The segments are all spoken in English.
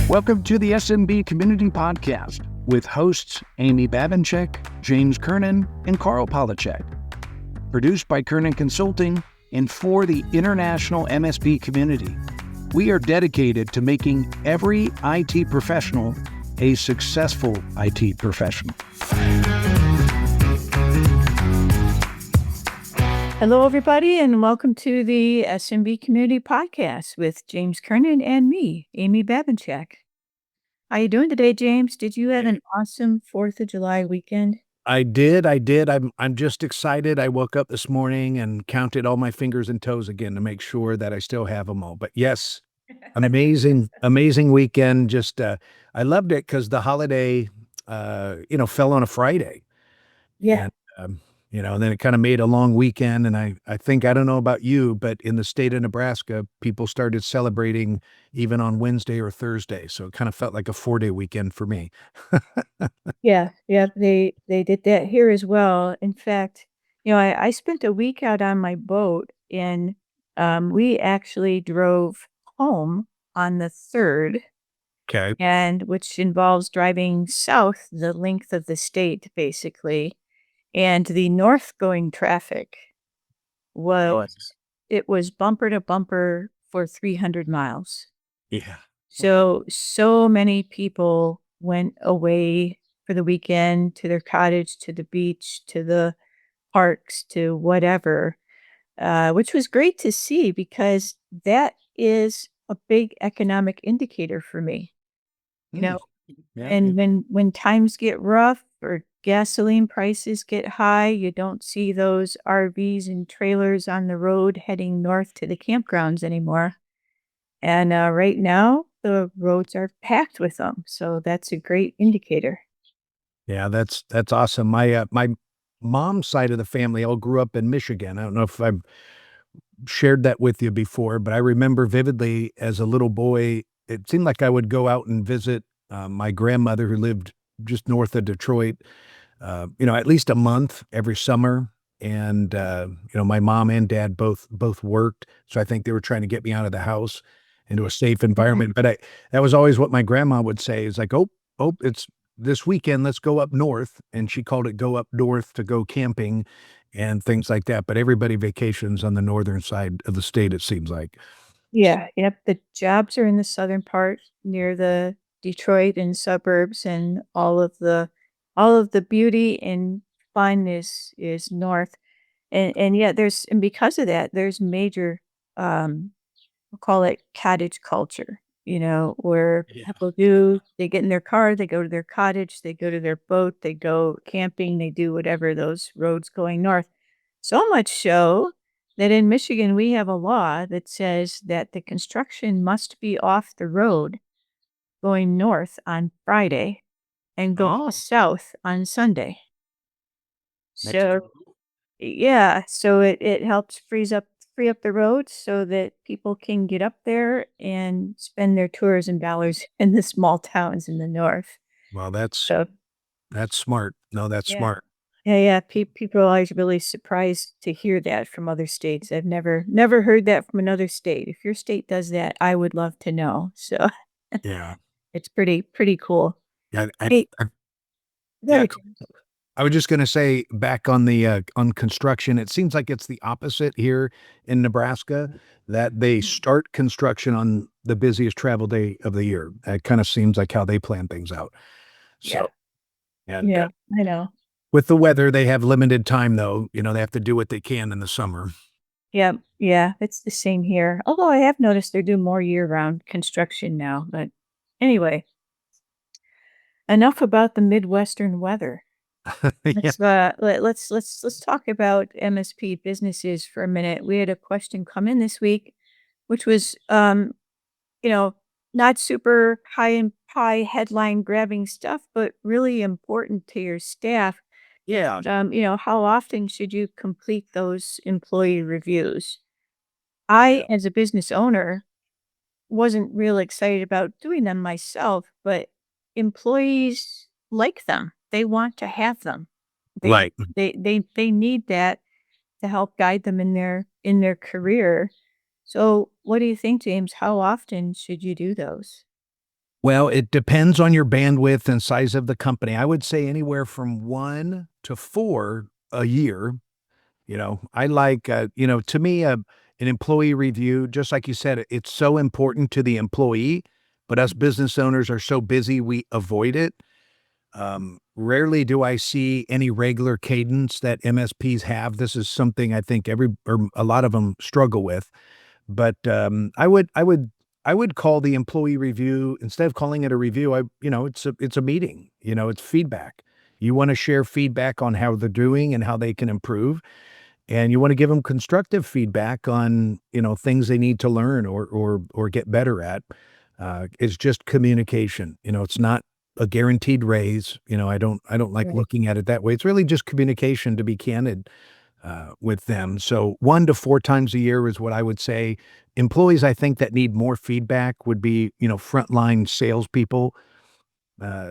Welcome to the SMB Community Podcast with hosts Amy Babinchek, James Kernan, and Carl Polachek. Produced by Kernan Consulting and for the international MSP community. We are dedicated to making every IT professional a successful IT professional. Hello, everybody, and welcome to the SMB Community Podcast with James Kernan and me, Amy Babinchek. How you doing today, James? Did you have an awesome 4th of July weekend? I did. I'm just excited. I woke up this morning and counted all my fingers and toes again to make sure that I still have them all. But yes, an amazing weekend. Just I loved it because the holiday, fell on a Friday. Yeah. And, and then it kind of made a long weekend. And I think, I don't know about you, but in the state of Nebraska, people started celebrating even on Wednesday or Thursday. So it kind of felt like a 4-day weekend for me. Yeah, they did that here as well. In fact, I spent a week out on my boat, and we actually drove home on the 3rd, Okay. and which involves driving south the length of the state, basically. And the north-going traffic was bumper to bumper for 300 miles. Yeah. So many people went away for the weekend to their cottage, to the beach, to the parks, to whatever, which was great to see because that is a big economic indicator for me. You know, Yeah. And when times get rough or gasoline prices get high, you don't see those RVs and trailers on the road heading north to the campgrounds anymore. And right now, the roads are packed with them, so that's a great indicator. Yeah, that's awesome. My mom's side of the family all grew up in Michigan. I don't know if I've shared that with you before, but I remember vividly as a little boy, it seemed like I would go out and visit my grandmother who lived just north of Detroit, at least a month every summer. And my mom and dad both worked, so I think they were trying to get me out of the house into a safe environment. But that was always what my grandma would say is like, oh, it's this weekend, let's go up north. And she called it go up north to go camping and things like that. But everybody vacations on the northern side of the state, it seems like. Yeah, yep, the jobs are in the southern part near the Detroit and suburbs, and all of the beauty and fun is north. And yeah, and because of that, there's major, we'll call it cottage culture, where Yeah. they get in their car, they go to their cottage, they go to their boat, they go camping, they do whatever those roads going north. So much so that in Michigan, we have a law that says that the construction must be off the road going north on Friday and go Oh, south on Sunday. that's So yeah, so it helps free up the roads so that people can get up there and spend their tourism dollars in the small towns in the north. well, So that's smart. No, that's yeah. smart. Yeah, people are always really surprised to hear that from other states. I've never heard that from another state. If your state does that, I would love to know. So Yeah. it's pretty cool. Yeah. Hey, go Yeah. ahead, James. I was just gonna say back on the, on construction, it seems like it's the opposite here in Nebraska, that they start construction on the busiest travel day of the year. It kinda seems like how they plan things out. Yeah, So, and, yeah, I know. with the weather, they have limited time though, they have to do what they can in the summer. Yeah, it's the same here. Although I have noticed they're doing more year-round construction now. But anyway, enough about the Midwestern weather. Yeah. Let's talk about MSP businesses for a minute. We had a question come in this week, which was you know, not super high headline grabbing stuff, but really important to your staff. Yeah. How often should you complete those employee reviews? I, Yeah. as a business owner, wasn't real excited about doing them myself, but employees like them. They want to have them. They Right. they need that to help guide them in their career. So, what do you think, James? How often should you do those? Well, it depends on your bandwidth and size of the company. I would say anywhere from 1 to 4 a year. I like, to me, an employee review, just like you said, it's so important to the employee, but us business owners are so busy, we avoid it. Rarely do I see any regular cadence that MSPs have. This is something I think or a lot of them struggle with. But, I would call the employee review instead of calling it a review, it's a meeting, it's feedback. You wanna share feedback on how they're doing and how they can improve, and you wanna give them constructive feedback on, things they need to learn or get better at. It's just communication, it's not a guaranteed raise, I don't like Right. looking at it that way. It's really just communication, to be candid with them. So 1 to 4 times a year is what I would say. Employees, I think, that need more feedback would be, frontline salespeople.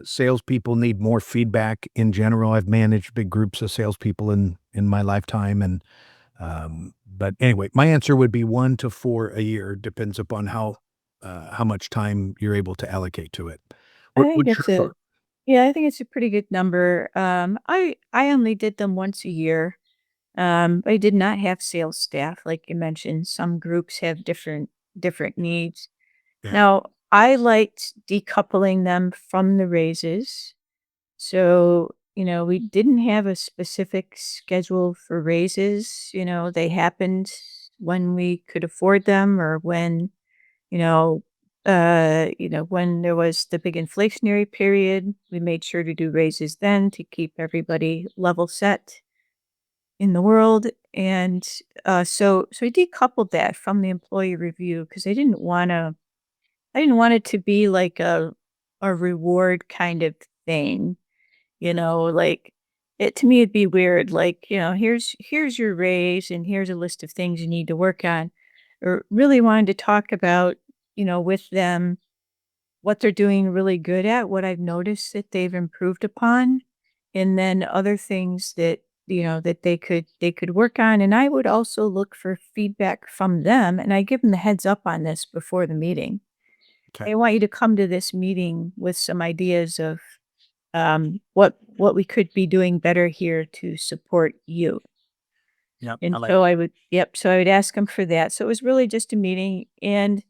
Salespeople need more feedback in general. I've managed big groups of salespeople in my lifetime, and but anyway, my answer would be 1 to 4 a year. Depends upon how much time you're able to allocate to it. I What think what's it's your a thought? Yeah, I think it's a pretty good number. I only did them once a year. I did not have sales staff, like you mentioned. Some groups have different needs. Yeah. Now, I liked decoupling them from the raises. So, we didn't have a specific schedule for raises. They happened when we could afford them or you know, when there was the big inflationary period, we made sure to do raises then to keep everybody level set in the world. And so I decoupled that from the employee review because I didn't want it to be like a reward kind of thing, like it to me it'd be weird, like, here's your raise and here's a list of things you need to work on. Or really wanted to talk about, with them what they're doing really good at, what I've noticed that they've improved upon, and then other things that, that they could work on. And I would also look for feedback from them, and I give them the heads up on this before the meeting. Okay. I want you to come to this meeting with some ideas of what we could be doing better here to support you. Yep, I And like so I would, yep. So I would ask them for that. So it was really just a meeting, and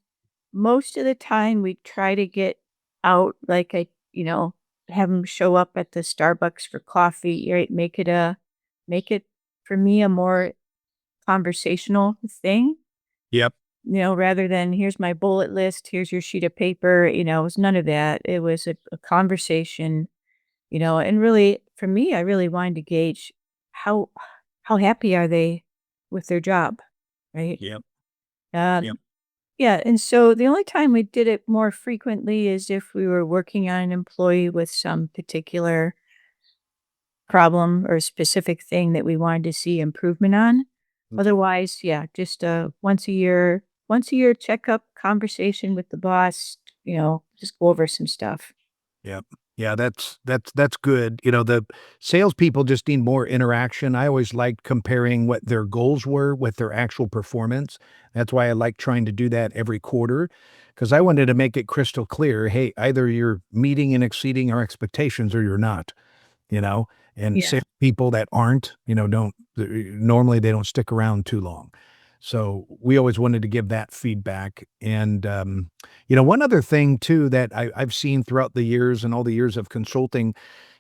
most of the time, we try to get out, like, have them show up at the Starbucks for coffee, right? Make it, for me, a more conversational thing, Yep, rather than, "Here's my bullet list, here's your sheet of paper," it was none of that. It was a conversation, and really, for me, I really wanted to gauge how how happy are they with their job, right? yep, Uh yep, Yeah, and so the only time we did it more frequently is if we were working on an employee with some particular problem or specific thing that we wanted to see improvement on. m'kay. Otherwise, yeah, just once a year checkup conversation with the boss, just go over some stuff. Yep. Yeah, that's good. The salespeople just need more interaction. I always liked comparing what their goals were with their actual performance. That's why I like trying to do that every quarter, because I wanted to make it crystal clear, hey, either you're meeting and exceeding our expectations or you're not. you know, and Yeah. salespeople that aren't, don't normally they don't stick around too long. So we always wanted to give that feedback. And, one other thing too that I've seen throughout the years and all the years of consulting,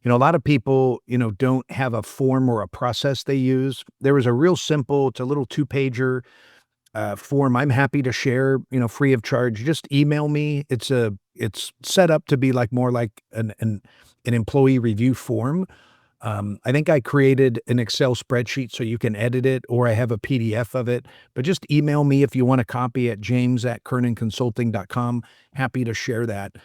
a lot of people, don't have a form or a process they use. There was a real simple, it's a little 2-pager form I'm happy to share, free of charge. Just email me. It's set up to be like more like an employee review form. I think I created an Excel spreadsheet so you can edit it, or I have a PDF of it. But just email me if you want a copy at james@kernanconsulting.com. Happy to share that.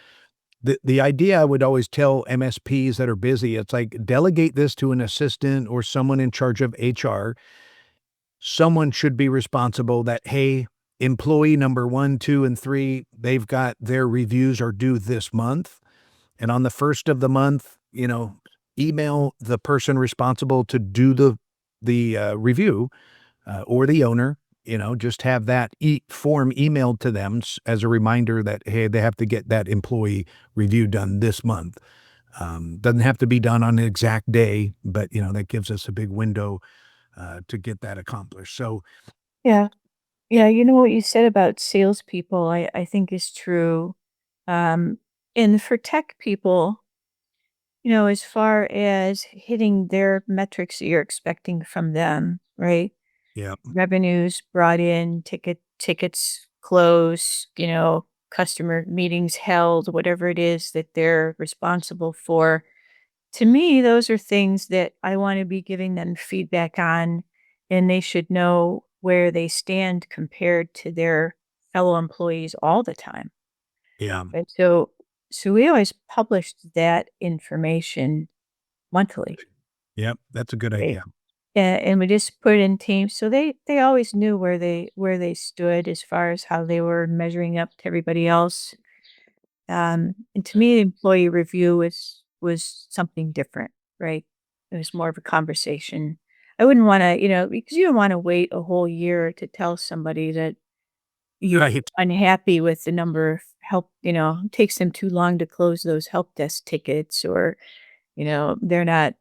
The idea I would always tell MSPs that are busy, it's like delegate this to an assistant or someone in charge of HR. Someone should be responsible that, hey, employee number 1, 2, and 3, they've got their reviews are due this month. And on the first of the month, email the person responsible to do the review or the owner. just have that form emailed to them as a reminder that, hey, they have to get that employee review done this month. Doesn't have to be done on an exact day, but that gives us a big window to get that accomplished. So Yeah. Yeah, you know what you said about salespeople, I think is true. Um, and for tech people, as far as hitting their metrics that you're expecting from them, right? yeah, Revenues brought in, tickets closed, customer meetings held, whatever it is that they're responsible for. To me, those are things that I want to be giving them feedback on, and they should know where they stand compared to their fellow employees all the time. yeah, Right. So we always published that information monthly, yeah. That's a good right? idea. And we just put it in teams, so they always knew where they stood as far as how they were measuring up to everybody else. And to me, the employee review was something different, right? It was more of a conversation. I wouldn't want to, because you don't want to wait a whole year to tell somebody that you're Right. unhappy with the number of help, it takes them too long to close those help desk tickets, or, they're not,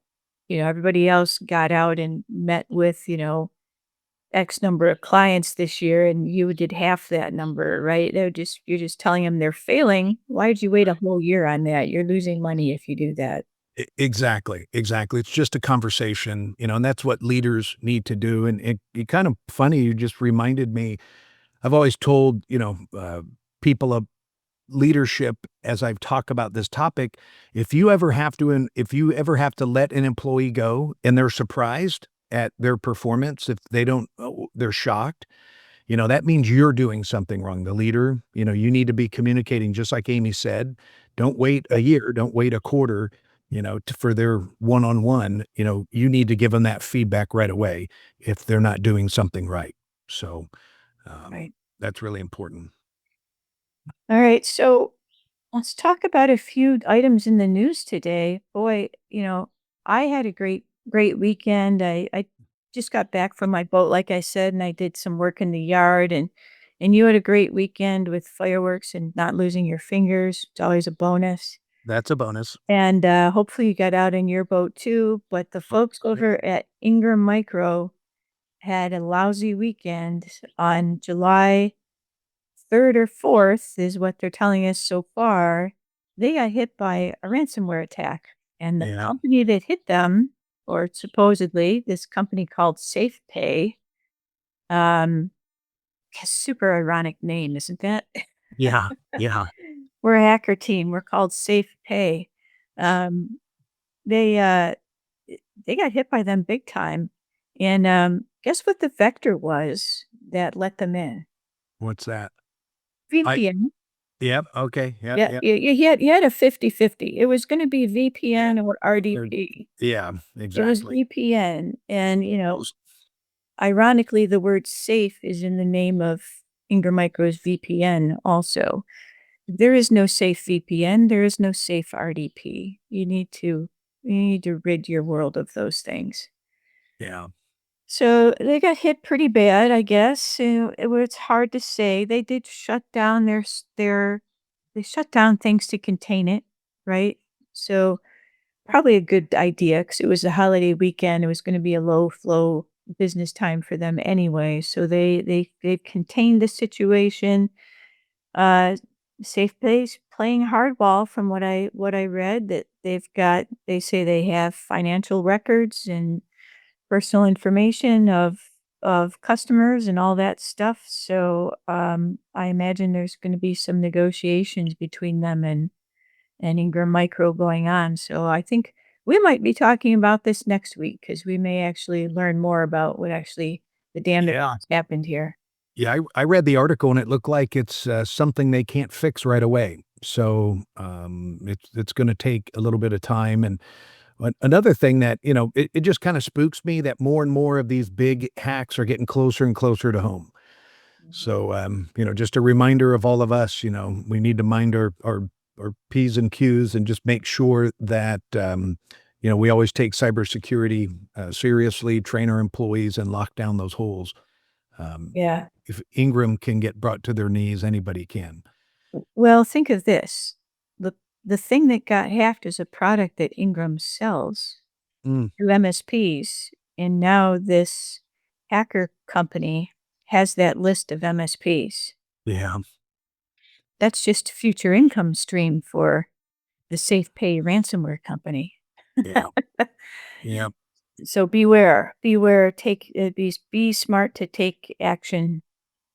everybody else got out and met with, X number of clients this year and you did half that number, right? You're just telling them they're failing. Why did you wait a whole year on that? You're losing money if you do that. Exactly, exactly. It's just a conversation, and that's what leaders need to do. And it kind of funny. You just reminded me. I've always told people of leadership as I've talked about this topic. If you ever have to let an employee go and they're surprised at their performance, if they don't, they're shocked. That means you're doing something wrong. The leader, you need to be communicating just like Amy said. Don't wait a year, don't wait a quarter, for their one-on-one. You need to give them that feedback right away if they're not doing something right. So, um, Right. that's really important. All right. So let's talk about a few items in the news today. Boy, I had a great weekend. I just got back from my boat, like I said, and I did some work in the yard, and you had a great weekend with fireworks and not losing your fingers. It's always a bonus. That's a bonus. And hopefully you got out in your boat too. But the folks over at Ingram Micro had a lousy weekend on July 3rd or 4th is what they're telling us so far. They got hit by a ransomware attack, and the Yeah. company that hit them, or supposedly this company called SafePay, um, has super ironic name, isn't that? Yeah. Yeah. We're a hacker team. We're called SafePay. Um, they they got hit by them big time, and guess what the vector was that let them in? What's that? I VPN. Yep. Okay. Yep. Yeah, Yep. you had a 50-50. It was gonna be Yeah. VPN or They're RDP. Yeah, It was exactly. VPN, and, Those ironically, the word "safe" is in the name of Ingram Micro's VPN also. There is no safe VPN, there is no safe RDP. You need to rid your world of those things. Yeah. So, they got hit pretty bad, I guess. It's hard to say. They did shut down they shut down things to contain it, right? So, probably a good idea because it was a holiday weekend. It was gonna be a low flow business time for them anyway. So they've contained the situation. Uh, Safe Place playing hardball from what I read, that they say they have financial records and personal information of customers and all that stuff. So, I imagine there's gonna be some negotiations between them and Ingram Micro going on. So I think we might be talking about this next week because we may actually learn more about what actually the damage Yeah. that's happened here. Yeah, I read the article and it looked like it's, something they can't fix right away. So, it's gonna take a little bit of time. And another thing that, it just kinda spooks me that more and more of these big hacks are getting closer and closer to home. Mhm. So, just a reminder of all of us, we need to mind our P's and Q's and just make sure that, we always take cybersecurity, seriously, train our employees, and lock down those holes. Um, Yeah. if Ingram can get brought to their knees, anybody can. Well, think of this. The the thing that got hacked is a product that Ingram sells Mm, through MSPs, and now this hacker company has that list of MSPs. yeah, That's just a future income stream for the safe pay ransomware company. yeah, yeah, So beware, take be smart to take action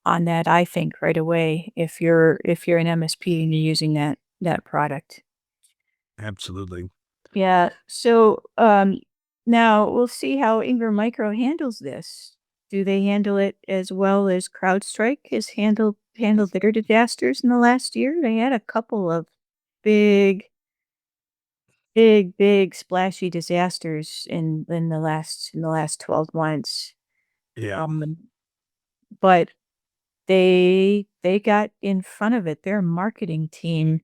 on that, I think, right away if you're an MSP and you're using that product. absolutely. Yeah. So, now we'll see how Ingram Micro handles this. Do they handle it as well as CrowdStrike has handled their disasters in the last year? They had a couple of big, big splashy disasters in the last 12 months. Yeah, Um, but they got in front of it. Their marketing team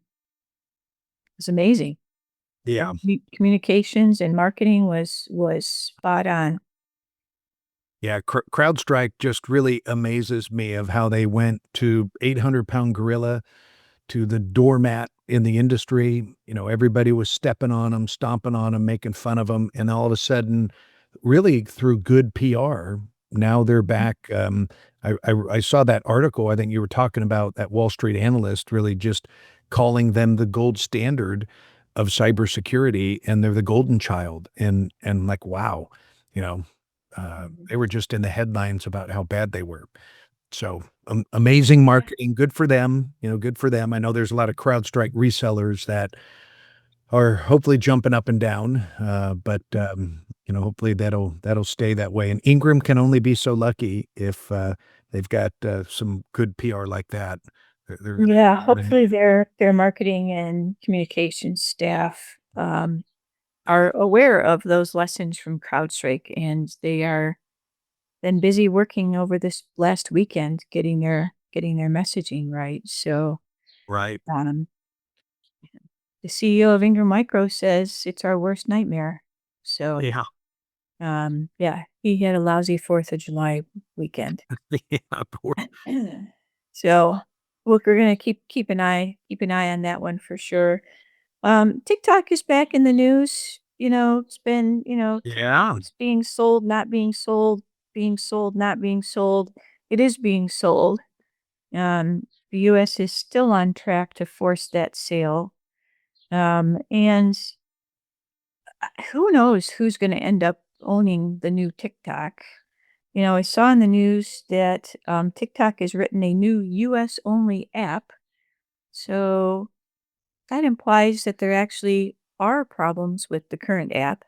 was amazing. Their yeah, communications and marketing was spot on. yeah. CrowdStrike just really amazes me of how they went to 800-pound gorilla to the doormat in the industry. You know, everybody was stepping on them, stomping on them, making fun of them, and all of a sudden, really through good PR, now they're back. I saw that article. I think you were talking about that Wall Street analyst really just calling them the gold standard of cybersecurity, and they're the golden child. And like, wow, you know, Mhm. they were just in the headlines about how bad they were. So, amazing Yeah. marketing, good for them, you know, good for them. I know there's a lot of CrowdStrike resellers that are hopefully jumping up and down, but, you know, hopefully that'll stay that way, and Ingram can only be so lucky if, they've got, some good PR like that. Yeah, They're hopefully their marketing and communications staff, are aware of those lessons from CrowdStrike, and they are then busy working over this last weekend getting their messaging right. So, right. um, the CEO of Ingram Micro says it's our worst nightmare. So, Yeah. yeah, he had a lousy 4th of July weekend. Yeah, poor So, look, we're gonna keep an eye on that one for sure. TikTok is back in the news. It's been, Yeah, it's being sold, not being sold, being sold, not being sold. It is being sold. The US is still on track to force that sale. And who knows who's going to end up owning the new TikTok? I saw in the news that TikTok has written a new US only app. So that implies that there actually are problems with the current app.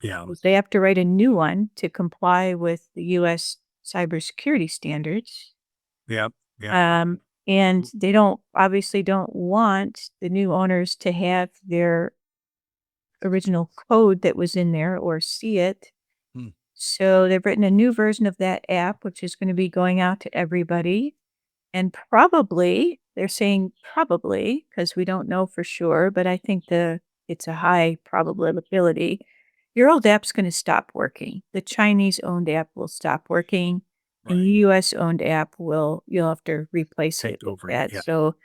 yeah, They have to write a new one to comply with the US cybersecurity standards. yeah, yeah, Um, and they don't want the new owners to have their original code that was in there or see it. hmm, So they've written a new version of that app, which is going to be going out to everybody. And probably, they're saying probably, because we don't know for sure, but I think it's a high probability. Your old app's going to stop working. The Chinese owned app will stop working, and the right. US owned app you'll have to replace it Take with over, that. yeah, So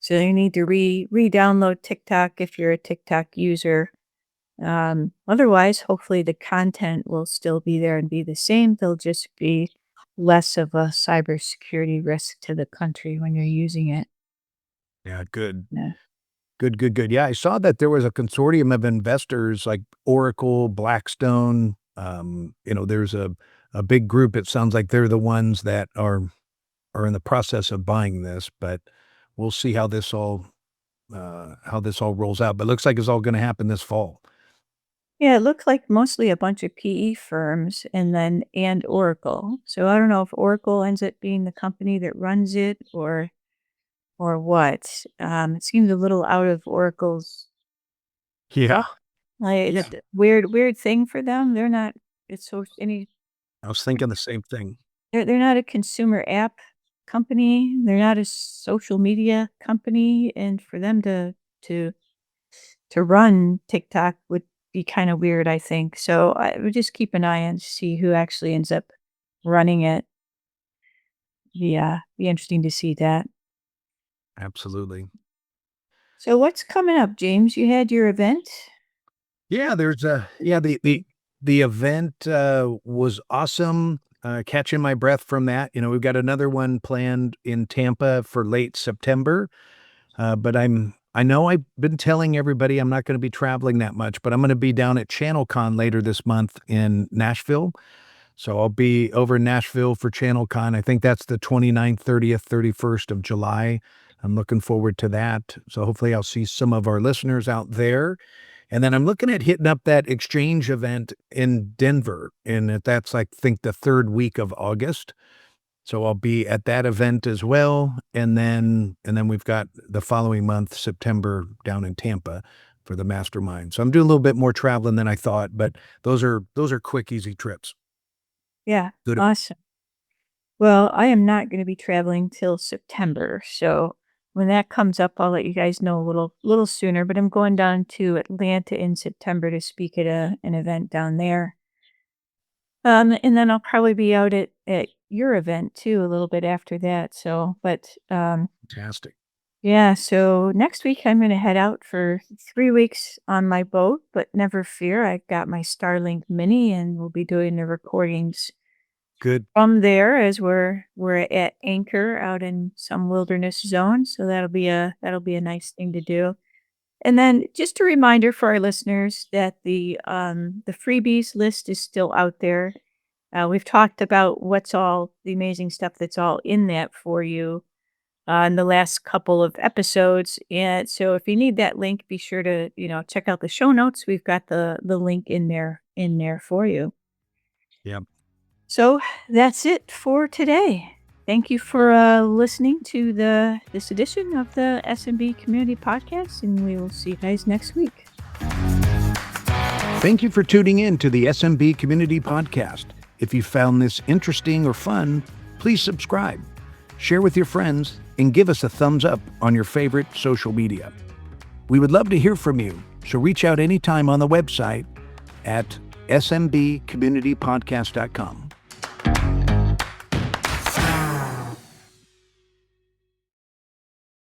you need to re-download TikTok if you're a TikTok user. Otherwise, hopefully the content will still be there and be the same. There'll just be less of a cybersecurity risk to the country when you're using it. yeah, good. Yeah. Good, good, good. Yeah, I saw that there was a consortium of investors like Oracle, Blackstone. You know, there's a big group. It sounds like they're the ones that are in the process of buying this, but we'll see how this all rolls out. But it looks like it's all going to happen this fall. Yeah, it looked like mostly a bunch of PE firms and Oracle. So I don't know if Oracle ends up being the company that runs it or what. It seems a little out of Oracle's Yeah, well, like yeah. weird thing for them. They're not it's so any I was thinking the same thing. they're not a consumer app company. They're not a social media company, and for them to to run TikTok would be kind of weird, I think. So I would just keep an eye on to see who actually ends up running it. be interesting to see that. Absolutely. So what's coming up, James? You had your event? Yeah, there's a yeah, the event, was awesome, catching my breath from that. We've got another one planned in Tampa for late September, but I know I've been telling everybody I'm not gonna be traveling that much, but I'm gonna be down at ChannelCon later this month in Nashville. So I'll be over in Nashville for ChannelCon. I think that's the 29th, 30th, 31st of July. I'm looking forward to that. So hopefully I'll see some of our listeners out there. And then I'm looking at hitting up that exchange event in Denver, and that's, I think, the 3rd week of August. So I'll be at that event as well, and then we've got the following month, September, down in Tampa for the mastermind. So I'm doing a little bit more traveling than I thought, but those are quick, easy trips. Yeah, Good. awesome. Well, I am not gonna be traveling till September, so when that comes up, I'll let you guys know a little sooner, but I'm going down to Atlanta in September to speak at an event down there. And then I'll probably be out at your event too a little bit after that, so Fantastic. yeah, so next week I'm gonna head out for 3 weeks on my boat, but never fear, I got my Starlink Mini, and we'll be doing the recordings Good. from there as we're at anchor out in some wilderness zone, so that'll be a nice thing to do. And then just a reminder for our listeners that the freebies list is still out there. We've talked about what's all the amazing stuff that's all in that for you in the last couple of episodes. And so if you need that link, be sure to, check out the show notes. We've got the link in there for you. Yeah. So that's it for today. Thank you for listening to this edition of the SMB Community Podcast, and we will see you guys next week. Thank you for tuning in to the SMB Community Podcast. If you found this interesting or fun, please subscribe, share with your friends, and give us a thumbs up on your favorite social media. We would love to hear from you, so reach out anytime on the website at smbcommunitypodcast.com.